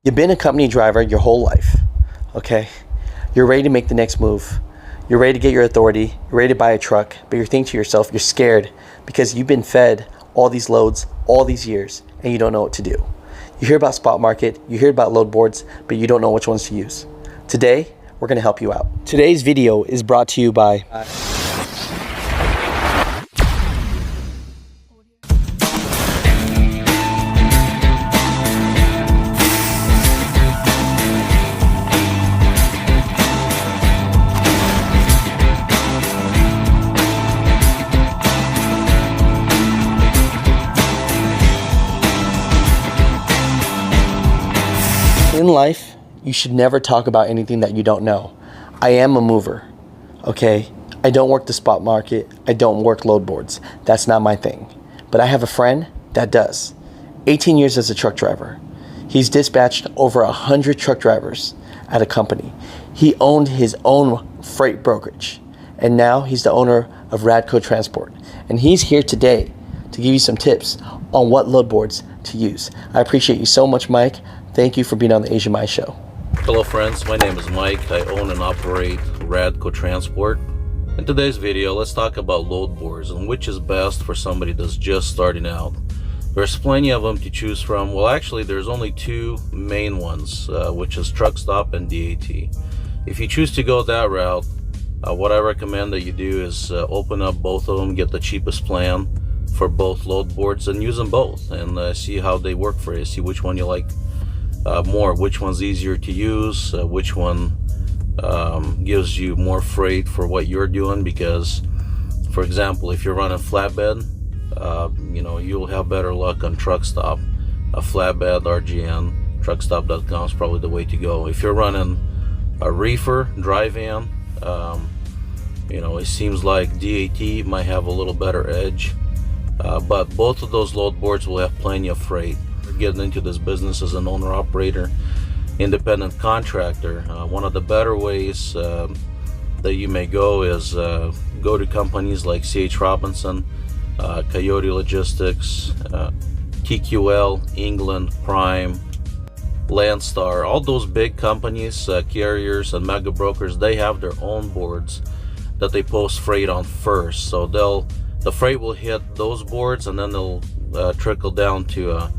You've been a company driver your whole life, okay? You're ready to make the next move. You're ready to get your authority. You're ready to buy a truck, but you're thinking to yourself, you're scared because you've been fed all these loads all these years and you don't know what to do. You hear about spot market, you hear about load boards, but you don't know which ones to use. Today, we're gonna help you out. Today's video is brought to you by In life, you should never talk about anything that you don't know. I am a mover, okay? I don't work the spot market. I don't work load boards. That's not my thing. But I have a friend that does. 18 years as a truck driver. He's dispatched over 100 truck drivers at a company. He owned his own freight brokerage. And now he's the owner of Radco Transport. And he's here today to give you some tips on what load boards to use. I appreciate you so much, Mike. Thank you for being on the Theasianmaishow. Hello friends, my name is Mike. I own and operate Radco Transport. In today's video, let's talk about load boards and which is best for somebody that's just starting out. There's plenty of them to choose from. Well, actually, there's only two main ones, which is truck stop and DAT. If you choose to go that route, what I recommend that you do is open up both of them, get the cheapest plan for both load boards and use them both and see how they work for you, see which one you like more, which one's easier to use, which one gives you more freight for what you're doing. Because, for example, if you're running flatbed, you'll have better luck on truck stop. A flatbed, RGN, truckstop.com is probably the way to go. If you're running a reefer, dry van, it seems like DAT might have a little better edge, but both of those load boards will have plenty of freight. Getting into this business as an owner operator, independent contractor, one of the better ways that you may go is go to companies like C.H. Robinson, Coyote Logistics, TQL, England, Prime, Landstar. All those big companies, carriers and mega brokers, they have their own boards that they post freight on first. So the freight will hit those boards and then they'll trickle down to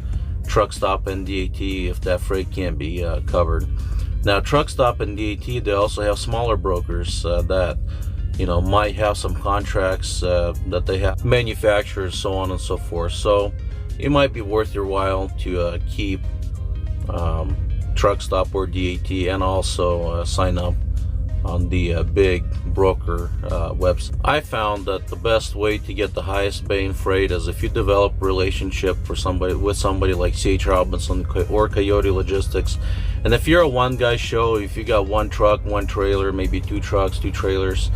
truck stop and DAT if that freight can't be covered. Now, truck stop and DAT, they also have smaller brokers that might have some contracts that they have, manufacturers, so on and so forth. So it might be worth your while to keep truck stop or DAT and also sign up on the big broker website. I found that the best way to get the highest bang freight is if you develop a relationship with somebody like C.H. Robinson or Coyote Logistics. And if you're a one-guy show, if you got one truck, one trailer, maybe two trucks, two trailers,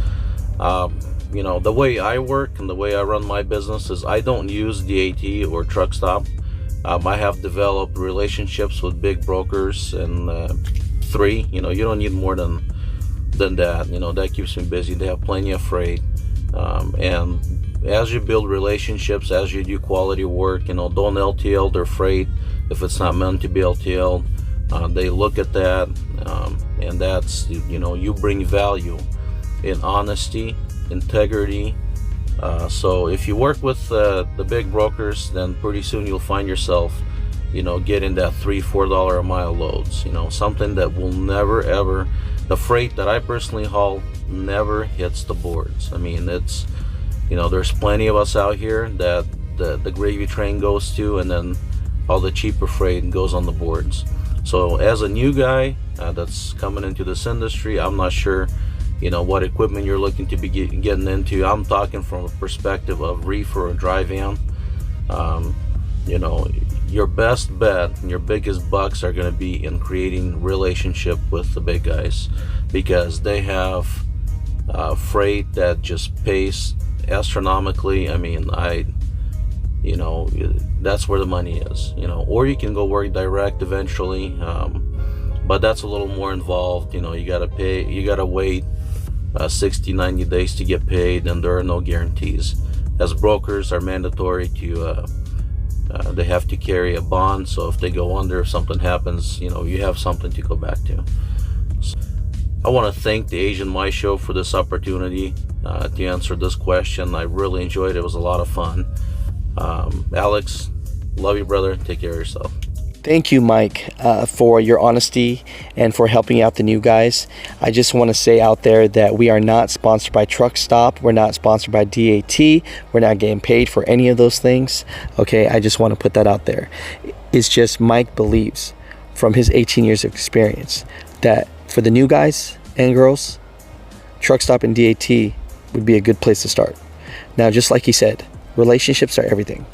the way I work and the way I run my business is I don't use DAT or truck stop. I have developed relationships with big brokers and three. You don't need more than that. That keeps me busy. They have plenty of freight, and as you build relationships, as you do quality work, don't LTL their freight if it's not meant to be LTL. They look at that, and that's you bring value in honesty, integrity. So if you work with the big brokers, then pretty soon you'll find yourself getting that $3-4 a mile loads, something that will never ever, the freight that I personally haul never hits the boards. I mean, it's there's plenty of us out here that the gravy train goes to, and then all the cheaper freight goes on the boards. So as a new guy that's coming into this industry, I'm not sure what equipment you're looking to be getting into. I'm talking from a perspective of reefer or dry van. Your best bet and your biggest bucks are going to be in creating relationship with the big guys, because they have freight that just pays astronomically. I mean, that's where the money is. Or you can go work direct eventually, but that's a little more involved. You gotta wait 60-90 days to get paid, and there are no guarantees. As brokers are mandatory to They have to carry a bond, so if they go under, if something happens, you know, you have something to go back to. So I want to thank the Theasianmaishow for this opportunity to answer this question. I really enjoyed it. It was a lot of fun. Alex, love you, brother. Take care of yourself. Thank you, Mike, for your honesty and for helping out the new guys. I just want to say out there that we are not sponsored by Truck Stop. We're not sponsored by DAT. We're not getting paid for any of those things. Okay, I just want to put that out there. It's just Mike believes from his 18 years of experience that for the new guys and girls, Truck Stop and DAT would be a good place to start. Now, just like he said, relationships are everything.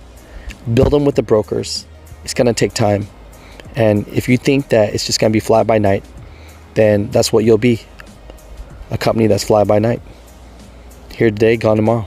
Build them with the brokers. It's going to take time. And if you think that it's just going to be fly by night, then that's what you'll be. A company that's fly by night. Here today, gone tomorrow.